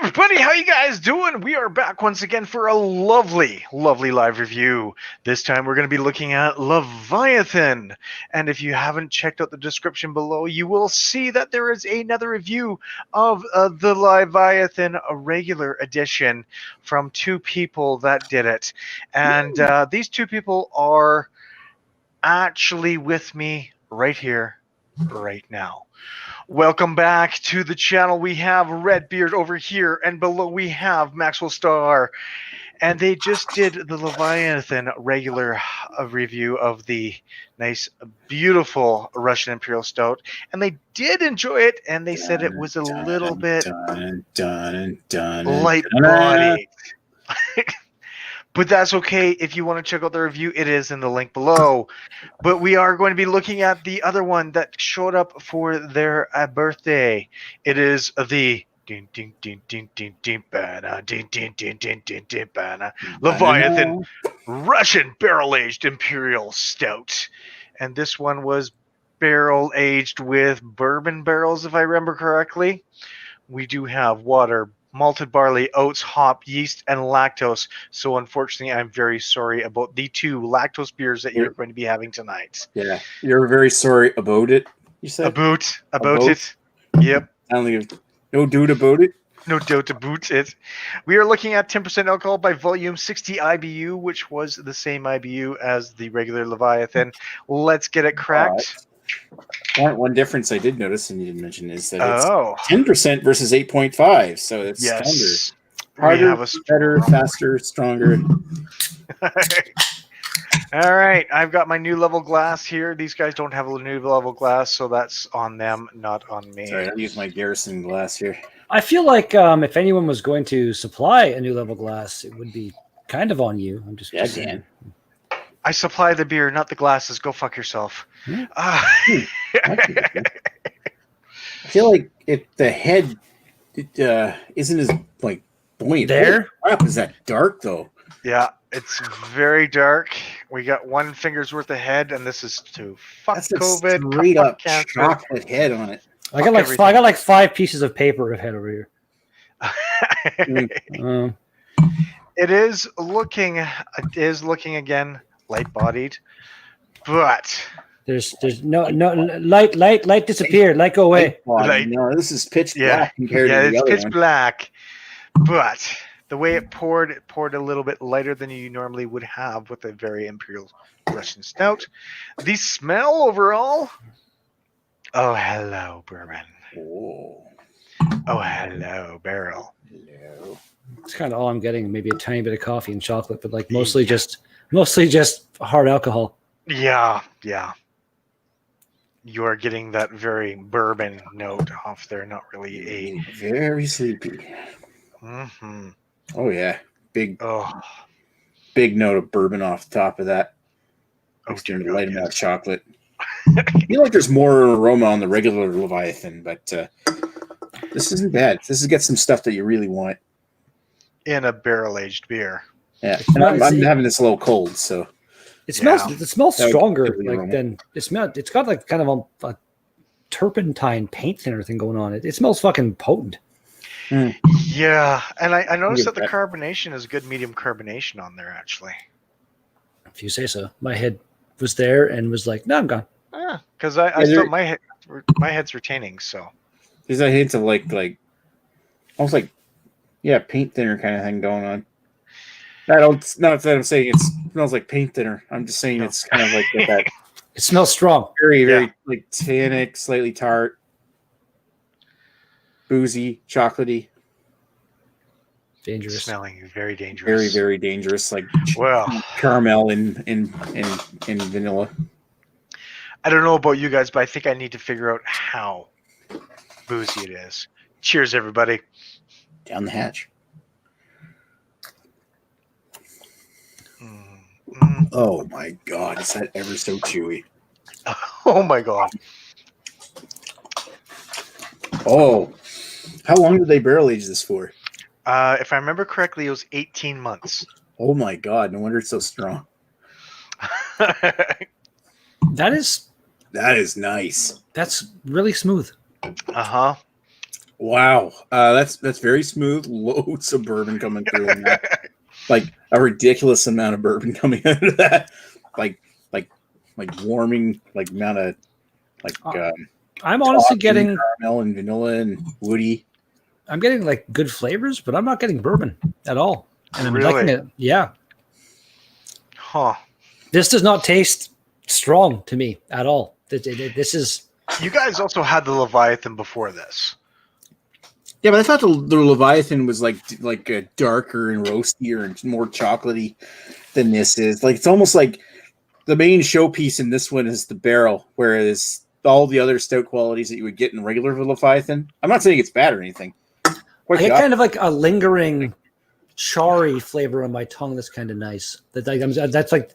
everybody, how you guys doing? We are back once again for a lovely live review. This time we're going to be looking at Leviathan. And if you haven't checked out the description below, you will see that there is another review of the Leviathan regular edition from two people that did it. And these two people are actually with me right here, right now. Welcome back to the channel. We have Redbeard over here, and below we have Maxwell Star. And they just did the Leviathan regular review of the nice, beautiful Russian Imperial Stout. And they did enjoy it, and they said it was a little bit light-bodied. But that's okay. If you want to check out the review, it is in the link below. But we are going to be looking at the other one that showed up for their birthday. It is the Leviathan Russian barrel-aged Imperial Stout. And this one was barrel-aged with bourbon barrels, if I remember correctly. We do have water, malted barley, oats, hop, yeast, and lactose. So unfortunately, I'm very sorry about the two lactose beers that you're going to be having tonight. Yeah, you're very sorry about it, you said? About it. Yep. I don't think no doubt about it. No doubt about it. We are looking at 10% alcohol by volume, 60 IBU, which was the same IBU as the regular Leviathan. Let's get it cracked. One difference I did notice, and you didn't mention, is that it's 10% versus 8.5, so it's stronger. Harder, better, faster, stronger. All right, I've got my new level glass here. These guys don't have a new level glass, so that's on them, not on me. Sorry, I'll use my Garrison glass here. I feel like if anyone was going to supply a new level glass, it would be kind of on you. I'm just Dan. I supply the beer, not the glasses. Go fuck yourself. I feel like if the head isn't as like buoyant. There? Oh, crap, is that dark though? Yeah, it's very dark. We got one finger's worth of head, and this is to fuck That's COVID. A straight up chocolate head on it. I got like 5 pieces of paper of head over here. It is looking again light-bodied, but there's no light disappeared. Light go away. No, this is pitch black compared to the it's other pitch one. black, but the way it poured a little bit lighter than you normally would have with a very Imperial Russian Stout. The smell overall, oh hello bourbon. Oh hello barrel. Hello. It's kind of all I'm getting. Maybe a tiny bit of coffee and chocolate, but like mostly just hard alcohol. Yeah. You are getting that very bourbon note off there, not really a very sleepy. Mm-hmm. Oh yeah, big note of bourbon off the top of that. Light amount of chocolate. I feel like there's more aroma on the regular Leviathan, but this isn't bad. This has got some stuff that you really want in a barrel-aged beer. Yeah, and I'm having this a little cold, so it smells stronger. Like than it smells. It's got like kind of a turpentine paint thinner thing going on. It smells fucking potent. Yeah, and I noticed that the carbonation is good medium carbonation on there, actually. If you say so. My head was there and was like, no, I'm gone. Because I thought my head's retaining, so. There's a hint of like almost like paint thinner kind of thing going on. Not that I'm saying it smells like paint thinner. I'm just saying it's kind of like that. It smells strong. Very like tannic, slightly tart, boozy, chocolatey. Dangerous. Smelling very dangerous. Very, very dangerous. Like caramel and vanilla. I don't know about you guys, but I think I need to figure out how boozy it is. Cheers, everybody. Down the hatch. Oh my god, is that ever so chewy? Oh my god. Oh, how long did they barrel age this for? If I remember correctly, it was 18 months. Oh my god, no wonder it's so strong. That is nice. That's really smooth. Uh-huh. Wow, that's very smooth. Loads of bourbon coming through in that. Like a ridiculous amount of bourbon coming out of that. Like warming, like amount of I'm honestly getting caramel and vanilla and woody. I'm getting like good flavors, but I'm not getting bourbon at all. And I'm Really? liking it. Yeah. Huh. This does not taste strong to me at all. This is. You guys also had the Leviathan before this. Yeah, but I thought the Leviathan was like a darker and roastier and more chocolatey than this is. Like it's almost like the main showpiece in this one is the barrel, whereas all the other stout qualities that you would get in regular Leviathan. I'm not saying it's bad or anything. I get kind of like a lingering charry flavor on my tongue. That's kind of nice. That's like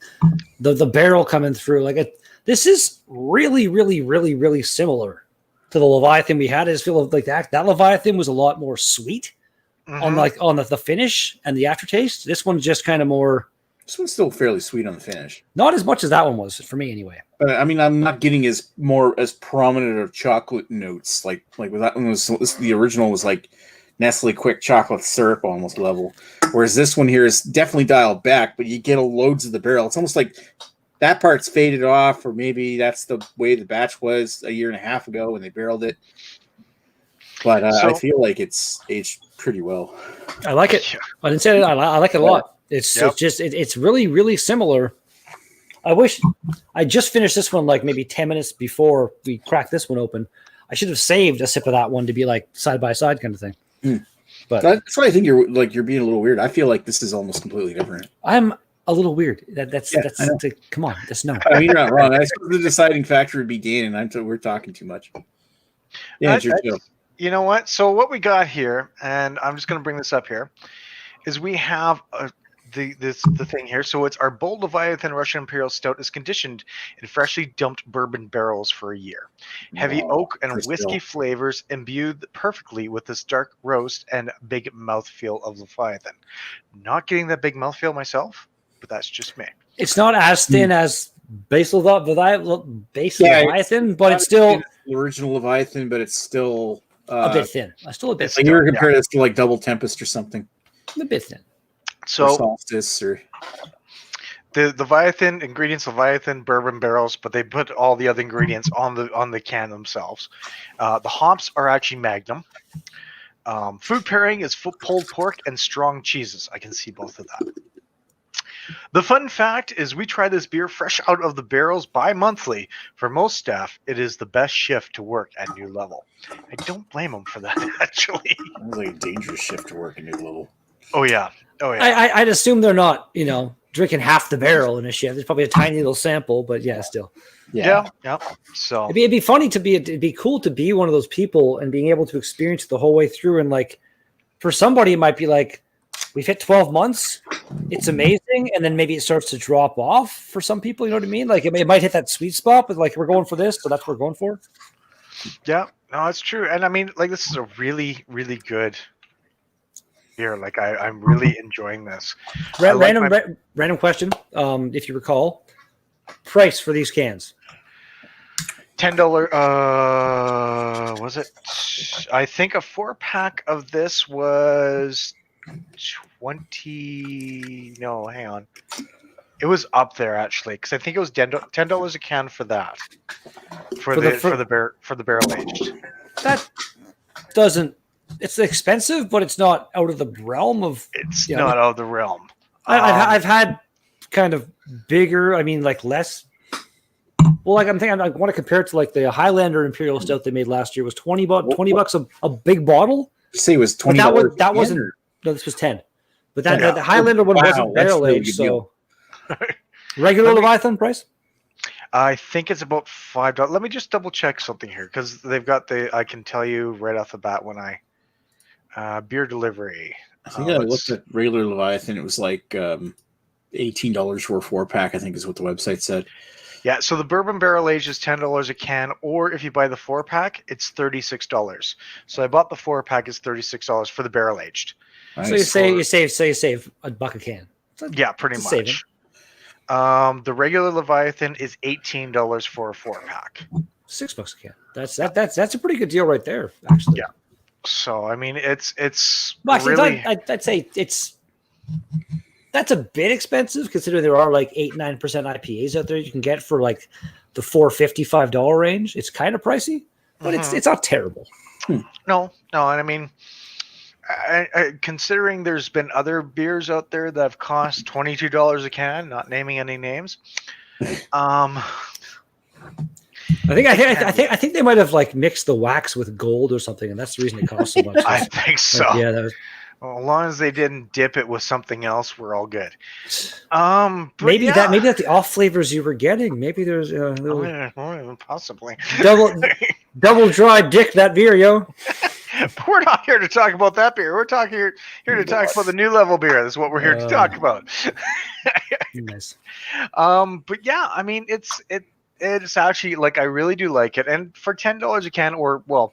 the barrel coming through. Like this is really, really, really, really similar to the Leviathan we had. I just feel like that Leviathan was a lot more sweet on the finish and the aftertaste. This one's just kind of more. This one's still fairly sweet on the finish. Not as much as that one was for me, anyway. But I mean, I'm not getting as prominent of chocolate notes. Like with that one the original was like Nestle Quick chocolate syrup almost level, whereas this one here is definitely dialed back. But you get loads of the barrel. It's almost like that part's faded off, or maybe that's the way the batch was a year and a half ago when they barreled it. But I feel like it's aged pretty well. I like it. I didn't say it. I like it a lot. It's really, really similar. I wish I just finished this one like maybe 10 minutes before we cracked this one open. I should have saved a sip of that one to be like side by side kind of thing. But that's why I think you're being a little weird. I feel like this is almost completely different. I'm a little weird. That's come on. That's no. I mean, you're not wrong. I suppose the deciding factor would be Dan, and we're talking too much. Yeah, it's your show. You know what? So what we got here, and I'm just going to bring this up here, is we have the thing here. So it's our bold Leviathan Russian Imperial Stout is conditioned in freshly dumped bourbon barrels for a year. Heavy oak and whiskey flavors imbued perfectly with this dark roast and big mouthfeel of Leviathan. Not getting that big mouthfeel myself, but that's just me. It's not as thin as base Leviathan, but it's still the original Leviathan, but it's still a bit thin. Still a bit thin. Like you were comparing this to like Double Tempest or something. A bit thin. So or Solstice or the Leviathan ingredients, Leviathan bourbon barrels, but they put all the other ingredients on the can themselves. The hops are actually Magnum. Food pairing is pulled pork and strong cheeses. I can see both of that. The fun fact is we try this beer fresh out of the barrels bi-monthly. For most staff, it is the best shift to work at New Level. I don't blame them for that, actually. It's like a dangerous shift to work at New Level. Oh, yeah. I'd assume they're not, drinking half the barrel in a shift. There's probably a tiny little sample, but yeah, still. Yeah. So it'd be funny it'd be cool to be one of those people and being able to experience it the whole way through. And like, for somebody, it might be like, we've hit 12 months. It's amazing. And then maybe it starts to drop off for some people. You know what I mean? Like it might hit that sweet spot, but like we're going for this. So that's what we're going for. Yeah, no, it's true. And I mean, like this is a really, really good beer. Like I'm really enjoying this. Random question. If you recall, price for these cans. $10. Was it? I think a 4-pack of this was 20. No, hang on. It was up there actually because I think it was $10 a can for that. For the barrel aged. That doesn't. It's expensive, but it's not out of the realm of. It's not out of the realm. I've had kind of bigger. I mean, like less. Well, like I'm thinking, I want to compare it to like the Highlander Imperial Stout they made last year was $20 a big bottle. You say it was $20. That wasn't. No, this was 10. But the Highlander one wasn't barrel aged. So regular Leviathan price. I think it's about $5. Let me just double check something here because they've got I can tell you right off the bat when beer delivery. I think I looked at regular Leviathan. It was like $18 for a 4-pack. I think is what the website said. Yeah, so the bourbon barrel aged is $10 a can, or if you buy the 4-pack, it's $36. So I bought the 4-pack; it's $36 for the barrel aged. Nice. So you save $1 a can. Yeah, pretty much. The regular Leviathan is $18 for a 4-pack. $6 a can. That's a pretty good deal right there, actually. Yeah. So I mean, it's Well, actually, really I'd say that's a bit expensive considering there are like 8-9% IPAs out there you can get for like the $4.55 range. It's kind of pricey, but it's not terrible. No, and I mean, considering there's been other beers out there that have cost $22 a can, not naming any names. I think they might have like mixed the wax with gold or something, and that's the reason it costs so much. I think so. Yeah, that was. Well, as long as they didn't dip it with something else, we're all good. Maybe that's the off flavors you were getting. Maybe there's a little possibly double dry dick that beer, yo. But we're not here to talk about that beer. We're here to talk about the new level beer. That's what we're here to talk about. Nice. But yeah, I mean, it's actually like I really do like it, and for $10 a can, or well,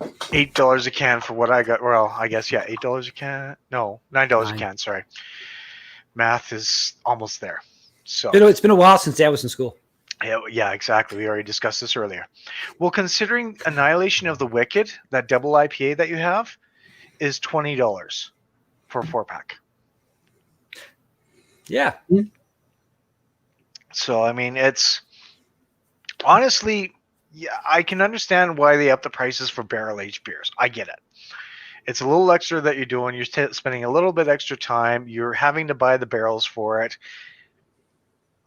$8 a can for what I got. Well, I guess yeah, $8 a can. No, $9 a can. Sorry, math is almost there. So it's been a while since I was in school. Yeah, exactly. We already discussed this earlier. Well, considering Annihilation of the Wicked, that double IPA that you have, is $20 for a 4-pack. Yeah. So I mean, it's honestly, yeah, I can understand why they up the prices for barrel-aged beers. I get it. It's a little extra that you're doing. You're spending a little bit extra time. You're having to buy the barrels for it.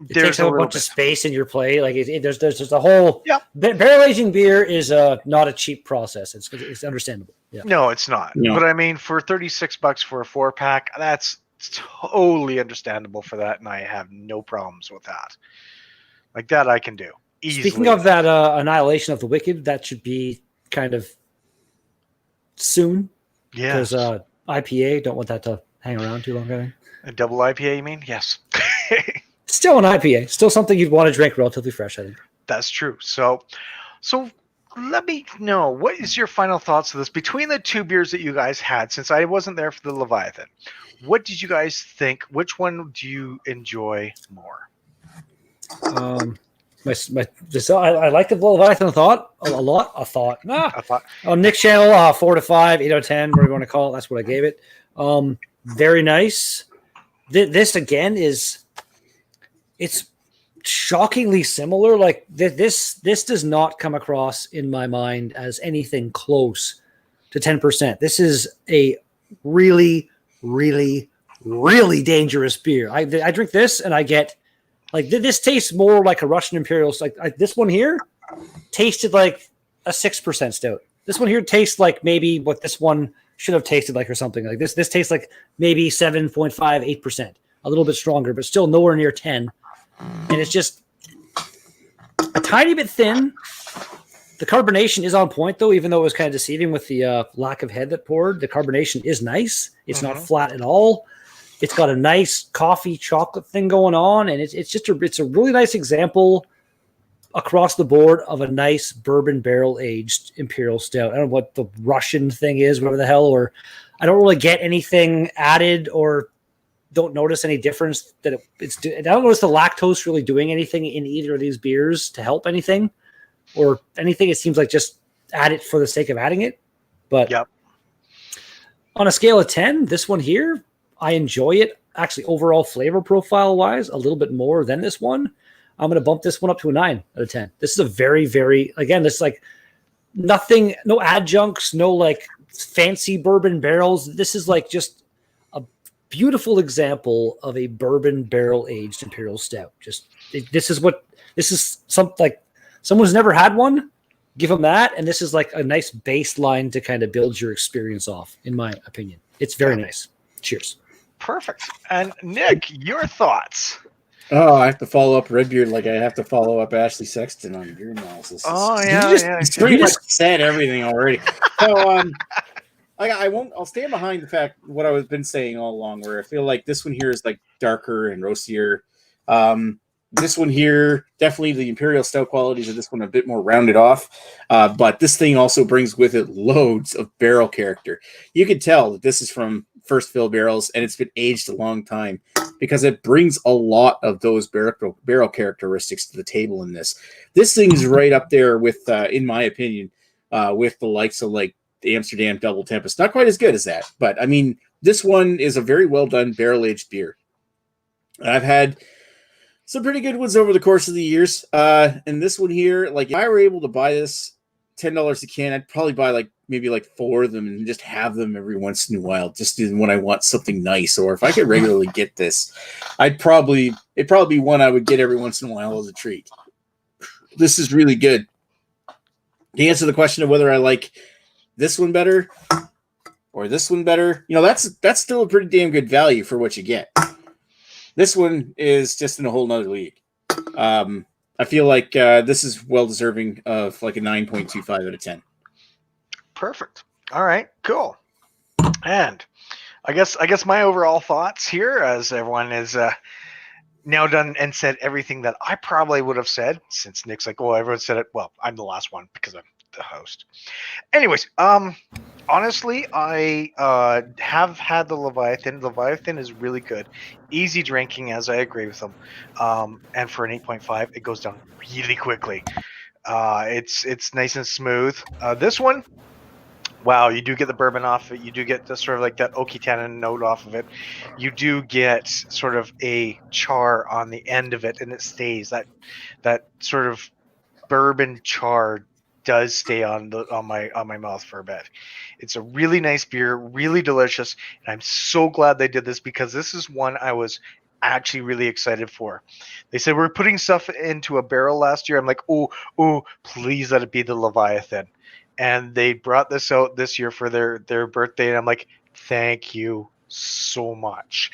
It takes a bunch of space in your plate. Like there's just a whole barrel aging beer is not a cheap process. It's understandable. Yeah. No, it's not. No. But I mean, for $36 for a 4-pack, that's totally understandable for that, and I have no problems with that. Like that, I can do easily. Speaking of that Annihilation of the Wicked, that should be kind of soon. Yeah. Because IPA, don't want that to hang around too long. I think. A double IPA, you mean? Yes. Still an IPA. Still something you'd want to drink relatively fresh, I think. That's true. So let me know, what is your final thoughts of this? Between the two beers that you guys had, since I wasn't there for the Leviathan, what did you guys think? Which one do you enjoy more? I like the Leviathan a lot. On Nick's channel, 4 to 5, 8 out of 10, whatever you want to call it. That's what I gave it. Very nice. This again it's shockingly similar. Like this does not come across in my mind as anything close to 10%. This is a really, really, really dangerous beer. I drink this and I get like this tastes more like a Russian Imperial. Like this one here tasted like a 6% stout. This one here tastes like maybe what this one should have tasted like or something. Like this tastes like maybe 7.5, 8%. A little bit stronger, but still nowhere near 10. And it's just a tiny bit thin. The carbonation is on point, though, even though it was kind of deceiving with the lack of head that poured. The carbonation is nice. It's not flat at all. It's got a nice coffee chocolate thing going on, and it's a really nice example across the board of a nice bourbon barrel aged Imperial stout. I don't know what the Russian thing is, whatever the hell, or I don't really get anything added or don't notice any difference that I don't notice the lactose really doing anything in either of these beers to help anything or anything. It seems like just add it for the sake of adding it. But on a scale of 10, this one here, I enjoy it. Actually, overall flavor profile wise, a little bit more than this one. I'm going to bump this one up to a 9 out of 10. This is a very, very, again, this like nothing, no adjuncts, no like fancy bourbon barrels. This is like just beautiful example of a bourbon barrel aged Imperial stout. This is something like someone who's never had one. Give them that, and this is like a nice baseline to kind of build your experience off. In my opinion, it's very nice. Cheers. Perfect. And Nick, your thoughts? Oh, I have to follow up Redbeard like I have to follow up Ashley Sexton on beer analysis. He's pretty much said everything already. So, I'll stand behind the fact what I've been saying all along, where I feel like this one here is like darker and roastier. This one here, definitely the Imperial stout qualities of this one are a bit more rounded off. But this thing also brings with it loads of barrel character. You can tell that this is from first fill barrels and it's been aged a long time because it brings a lot of those barrel characteristics to the table in this. This thing's right up there with, in my opinion, with the likes of like Amsterdam Double Tempest. Not quite as good as that, but I mean, this one is a very well done barrel aged beer. I've had some pretty good ones over the course of the years. And this one here, like if I were able to buy this $10 a can, I'd probably buy maybe 4 of them and just have them every once in a while, just when I want something nice. Or if I could regularly get this, it'd probably be one I would get every once in a while as a treat. This is really good. To answer the question of whether I like this one better or this one better, that's still a pretty damn good value for what you get. This one is just in a whole nother league. I feel like this is well deserving of a 9.25 out of 10. Perfect. All right, cool. And I guess my overall thoughts here, as everyone is now done and said everything that I probably would have said, since Nick's like, oh, everyone said it. Well, I'm the last one because I'm the host. Anyways, honestly, I have had the Leviathan. Leviathan is really good, easy drinking, as I agree with them. And for an 8.5, it goes down really quickly. It's nice and smooth. This one, wow, you do get the bourbon off it. You do get the sort of that oaky tannin note off of it. You do get sort of a char on the end of it, and it stays. That sort of bourbon char does stay on my mouth for a bit. It's a really nice beer, really delicious, and I'm so glad they did this because this is one I was actually really excited for. They said we're putting stuff into a barrel last year. I'm like, oh, please let it be the Leviathan. And they brought this out this year for their birthday, and I'm like, thank you so much.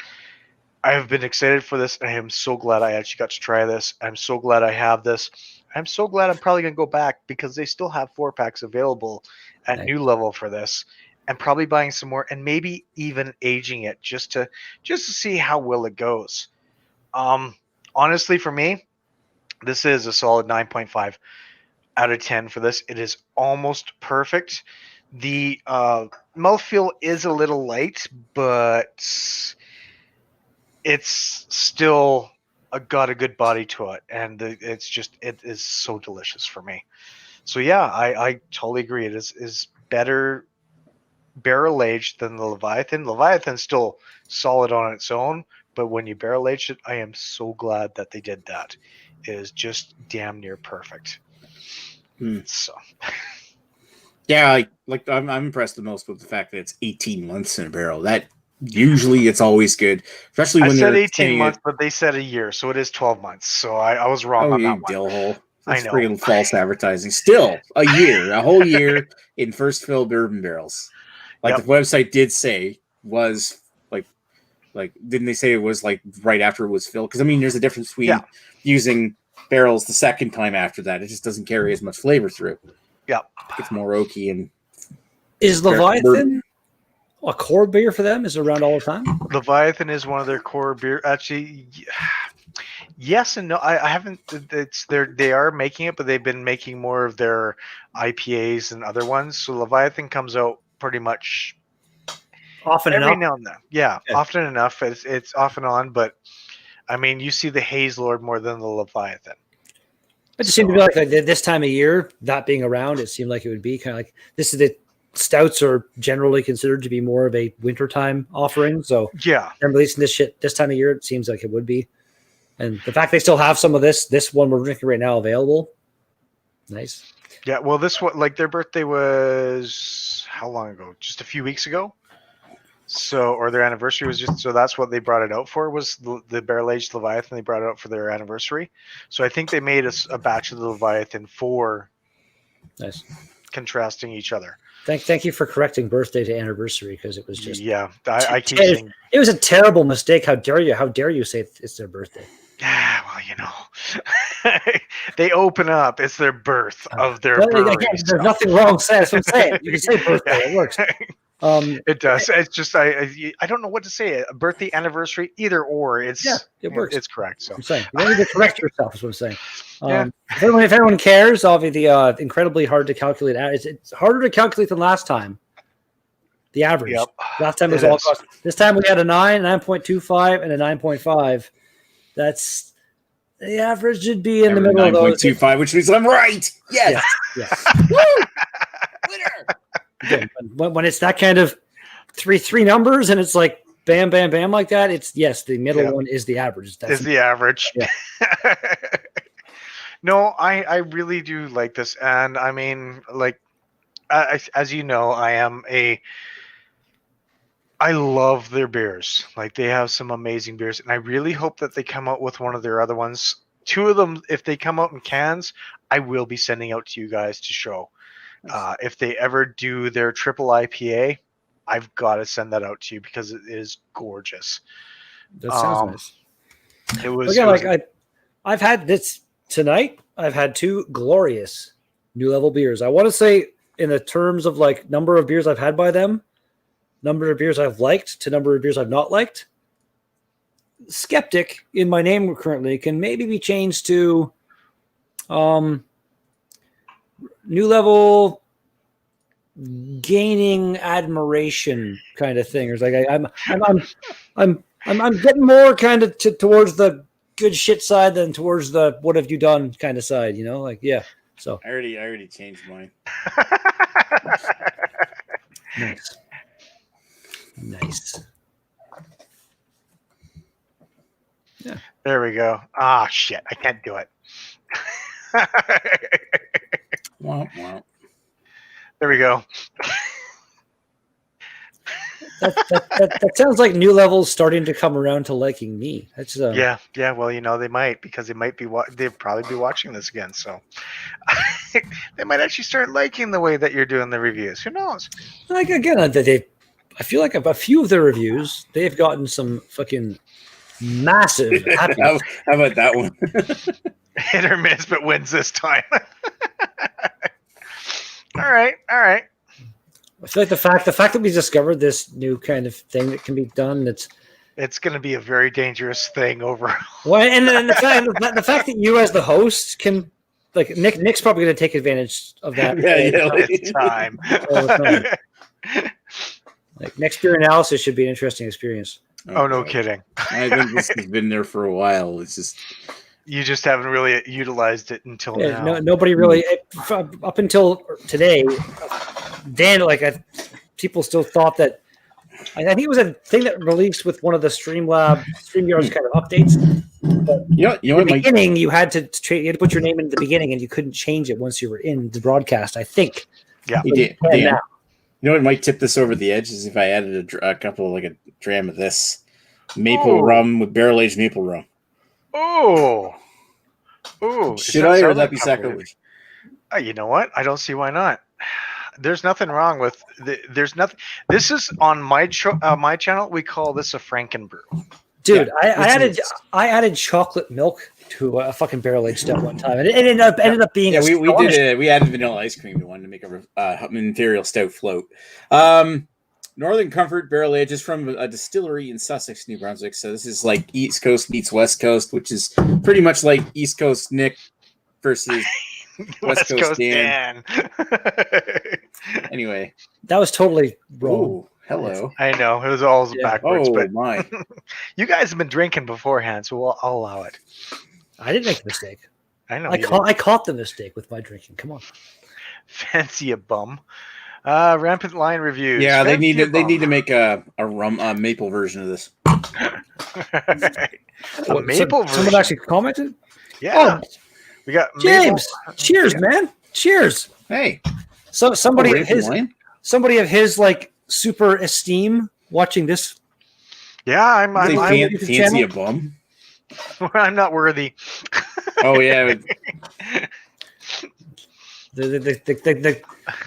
I have been excited for this, and I am so glad I actually got to try this. I'm so glad I have this. I'm so glad I'm probably going to go back because they still have 4-packs available at New Level for this, and probably buying some more and maybe even aging it just to see how well it goes. Honestly, for me, this is a solid 9.5 out of 10 for this. It is almost perfect. The mouthfeel is a little light, but it's still got a good body to it, and it is so delicious for me. So yeah, I totally agree. It is better barrel aged than the Leviathan. Leviathan's still solid on its own, but when you barrel aged it, I am so glad that they did that. It is just damn near perfect. So yeah, I'm impressed the most with the fact that it's 18 months in a barrel. That usually it's always good, especially when I said they're 18 months, but they said a year, so it is 12 months. So I was wrong on that one. Dillhole. That's freaking false advertising. Still a whole year in first fill bourbon barrels. The website did say was didn't they say it was right after it was filled? Because I mean, there's a difference between using barrels the second time after that. It just doesn't carry as much flavor through. Yeah, it's more oaky. And is Leviathan a core beer for them? Is it around all the time? Leviathan is one of their core beer. Actually, yes and no. I haven't. They are making it, but they've been making more of their IPAs and other ones. So Leviathan comes out pretty much often every enough. now and then. Yeah, often enough. It's off and on, but I mean, you see the Haze Lord more than the Leviathan. It just seemed to be like this time of year, not being around, it seemed like it would be kind of like this is the stouts are generally considered to be more of a wintertime offering. So yeah, they're releasing this shit this time of year. It seems like it would be. And the fact they still have some of this one we're drinking right now available. Nice. Yeah. Well, this one, their birthday was how long ago? Just a few weeks ago. So, or their anniversary was so that's what they brought it out for, was the barrel aged Leviathan. They brought it out for their anniversary. So I think they made a batch of the Leviathan for contrasting each other. Thank you for correcting birthday to anniversary, because it was just I keep saying it was a terrible mistake. How dare you say it's their birthday? Yeah, well, they open up. It's their birth of their brewery. There's nothing wrong with that. That's what I'm saying. You can say birthday. It works. It does. It's just I don't know what to say. A birthday, anniversary, either or. It works. It's correct. So I'm saying you don't need to correct yourself. Is what I'm saying. If everyone cares, obviously the incredibly hard to calculate. It's harder to calculate than last time. The average. Yep. Last time it was all cost. This time we had a 9.25, and a 9.5. That's the average should be in the middle of those. 9.25, which means I'm right. Yes. Yeah. Woo! Winner. again, when it's that kind of three numbers and it's like bam, bam, bam like that, it's yes, the middle one is the average. Is the average. Yeah. No, I really do like this, and I mean, like, as you know, I love their beers. Like, they have some amazing beers, and I really hope that they come out with one of their other ones. 2 of them, if they come out in cans, I will be sending out to you guys to show. If they ever do their triple IPA, I've got to send that out to you because it is gorgeous. That sounds nice. It was again, I've had this tonight. I've had 2 glorious New Level beers. I want to say, in the terms of like number of beers I've had by them, number of beers I've liked to number of beers I've not liked, skeptic in my name currently can maybe be changed to New Level gaining admiration kind of thing. Or it's like I'm getting more kind of towards the good shit side than towards the what have you done kind of side, you know? Like, yeah. So I already changed mine. Nice. Yeah. There we go. Ah, shit. I can't do it. Wow. There we go. That sounds like New Level's starting to come around to liking me. That's yeah. Well, you know, they might, because they might be they'll probably be watching this again. So they might actually start liking the way that you're doing the reviews. Who knows? Like, again, I feel like a few of their reviews, they've gotten some fucking massive happiness. How about that one? Hit or miss, but wins this time. All right. I feel like the fact that we discovered this new kind of thing that can be done, it's going to be a very dangerous thing overall. Well, and then the fact that you as the host can, like, Nick's probably going to take advantage of that. It's time. All the time. Like, next beer analysis should be an interesting experience. Oh, no kidding. I think this has been there for a while. It's just you just haven't really utilized it until now. Nobody really up until today. Dan, people still thought that. I think it was a thing that released with one of the StreamYard's kind of updates. But in the beginning, you had to put your name in the beginning, and you couldn't change it once you were in the broadcast. I think. Yeah, you did. Dan, you know what might tip this over the edge is if I added a couple, like a dram of this maple rum with barrel aged maple rum. Oh. Should I, or would that be sacrilege? You know what? I don't see why not. There's nothing wrong with there's nothing. This is on my channel. We call this a Frankenbrew. Dude, I added chocolate milk to a fucking barrel aged stout one time, and it ended up being. Yeah, we added vanilla ice cream to one to make an Imperial stout float. Northern Comfort barrel ages from a distillery in Sussex, New Brunswick. So this is like East Coast meets West Coast, which is pretty much like East Coast Nick versus West Coast Dan. Anyway, that was totally wrong. Ooh, hello. I know it was all backwards, but my. You guys have been drinking beforehand, so I'll allow it. I didn't make a mistake. I know. I caught the mistake with my drinking. Come on, fancy a bum. Rampant Lion reviews. Yeah, they need to make a maple version of this. A maple version. Someone actually commented. Yeah, we got James. Maple. Cheers, man. Cheers. Hey, so somebody of his like super esteem watching this. Yeah, I'm fancy a bum. I'm not worthy. Oh yeah.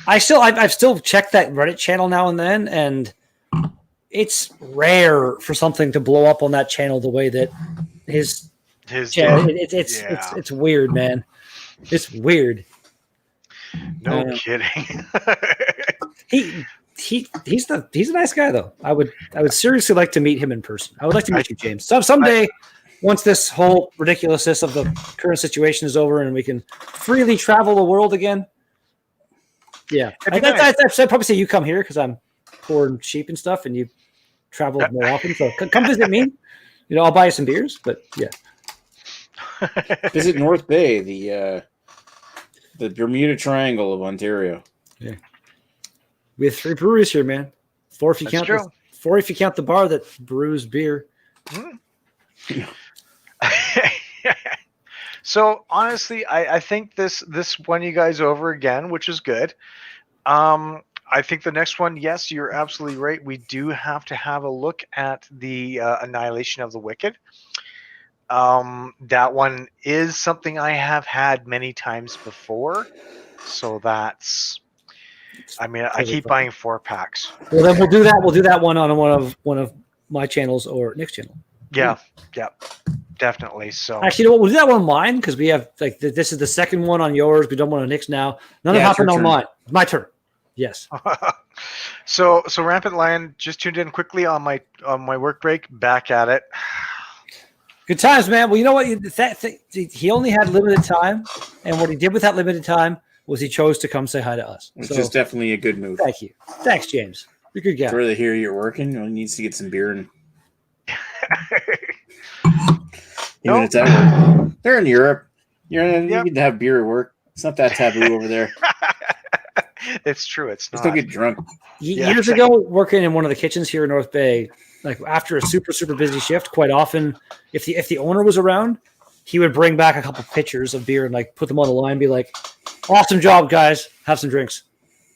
I've still checked that Reddit channel now and then, and it's rare for something to blow up on that channel the way that his channel. It's weird, man. It's weird. No kidding. He's a nice guy though. I would seriously like to meet him in person. I would like to meet you, James. Someday. Once this whole ridiculousness of the current situation is over and we can freely travel the world again. Yeah. I'd probably say you come here because I'm poor and cheap and stuff, and you travel more often. So come visit me. I'll buy you some beers, but yeah. Visit North Bay, the Bermuda Triangle of Ontario. Yeah. We have 3 breweries here, man. 4 if you That's count true. 4 if you count the bar that brews beer. So honestly, I think this won you guys over again, which is good. I think the next one, yes, you're absolutely right. We do have to have a look at the Annihilation of the Wicked. That one is something I have had many times before, so that's. I mean, I keep buying 4-packs. Well, then we'll do that. We'll do that one on one of my channels or Nick's channel. Yeah, definitely. So actually, you know what? We'll do that one on mine because we have like this is the second one on yours. We don't want on Nick's now. None of it happened on mine. My turn. Yes. So Rampant Lion just tuned in quickly on my work break. Back at it. Good times, man. Well, you know what? He only had limited time, and what he did with that limited time was he chose to come say hi to us. Which is definitely a good move. Thank you. Thanks, James. You're a good guy. For the here you're working, he needs to get some beer and even it's at work. They're in Europe. You need to have beer at work. It's not that taboo over there. It's true. It's not. Just don't get drunk. Years ago, working in one of the kitchens here in North Bay, like after a super busy shift, quite often, if the owner was around, he would bring back a couple pitchers of beer and like put them on the line and be like, "Awesome job, guys! Have some drinks."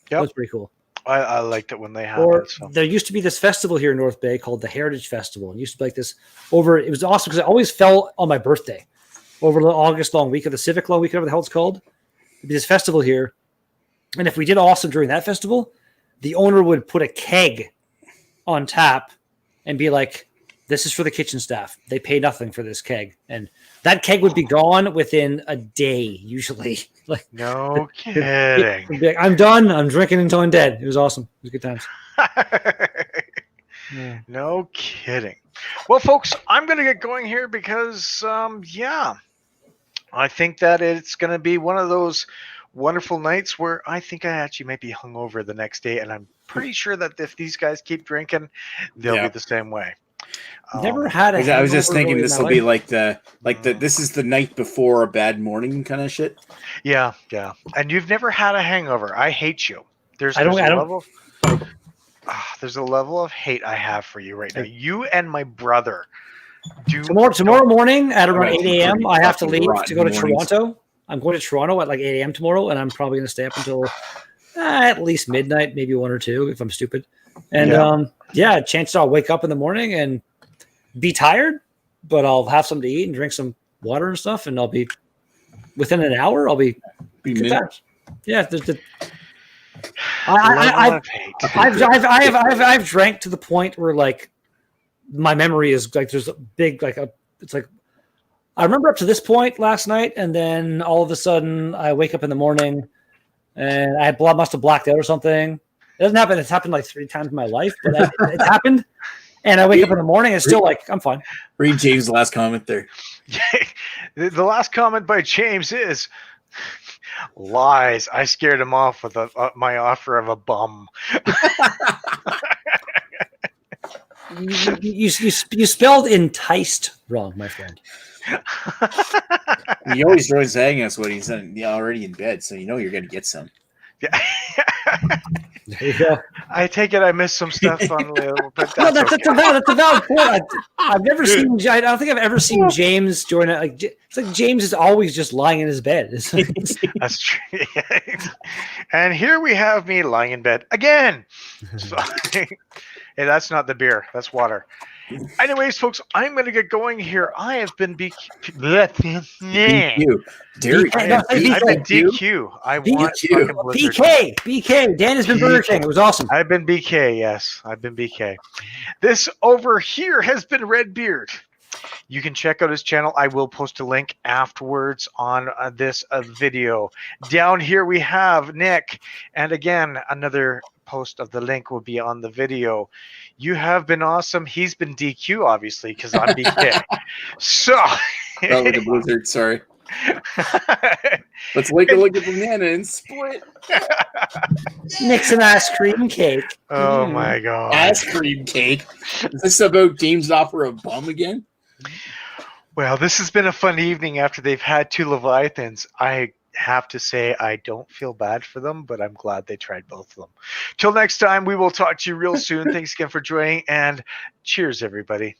Yep. That was pretty cool. I liked it when they had it. So. There used to be this festival here in North Bay called the Heritage Festival. It used to be like this it was awesome because it always fell on my birthday over the August long week or the Civic long week, whatever the hell it's called. It'd be this festival here. And if we did awesome during that festival, the owner would put a keg on tap and be like, "This is for the kitchen staff. They pay nothing for this keg." And that keg would be gone within a day, usually. Like, no kidding. Like, I'm done. I'm drinking until I'm dead. It was awesome. It was good times. Yeah. No kidding. Well, folks, I'm going to get going here because, I think that it's going to be one of those wonderful nights where I think I actually might be hungover the next day, and I'm pretty sure that if these guys keep drinking, they'll be the same way. Never had a I was just thinking this will be like the this is the night before a bad morning kind of shit. Yeah. And you've never had a hangover. I hate you. There's a level of hate I have for you right now. You and my brother. Tomorrow morning at around 8 a.m. I have to leave to go to Toronto. I'm going to Toronto at like 8 a.m. tomorrow, and I'm probably going to stay up until at least midnight, maybe 1 or 2 if I'm stupid. And chances I'll wake up in the morning and be tired, but I'll have something to eat and drink some water and stuff, and I'll be within an hour. I'll be good times. Yeah, I've drank to the point where like my memory is like there's a big it's like I remember up to this point last night, and then all of a sudden I wake up in the morning and I must have blacked out or something. It doesn't happen. It's happened like 3 times in my life, but it's happened. And I wake up in the morning and it's still like, I'm fine. Read James' last comment there. The last comment by James is, lies. I scared him off with my offer of a bum. You spelled enticed wrong, my friend. He always joins hanging us when he's already in bed, so you know you're going to get some. Yeah. There you go. I take it I missed some stuff on the. But that's a valid point. I've never seen. I don't think I've ever seen James join it. Like it's like James is always just lying in his bed. That's true. And here we have me lying in bed again. So, hey, that's not the beer. That's water. Anyways, folks, I'm going to get going here. I have been BQ. I want BK. Dan has been Burger King. It was awesome. I've been BK. Yes, I've been BK. This over here has been Redbeard. You can check out his channel. I will post a link afterwards on this video. Down here we have Nick, and again another post of the link will be on the video. You have been awesome. He's been DQ, obviously, because I'm BK. So, with a blizzard. Sorry. Let's look at banana and split. Mix an ice cream cake. Oh my god! Ice cream cake. Is this about James' offer of bum again? Well, this has been a fun evening after they've had 2 Leviathans. I have to say I don't feel bad for them, but I'm glad they tried both of them. Till next time, we will talk to you real soon. Thanks again for joining, and cheers, everybody.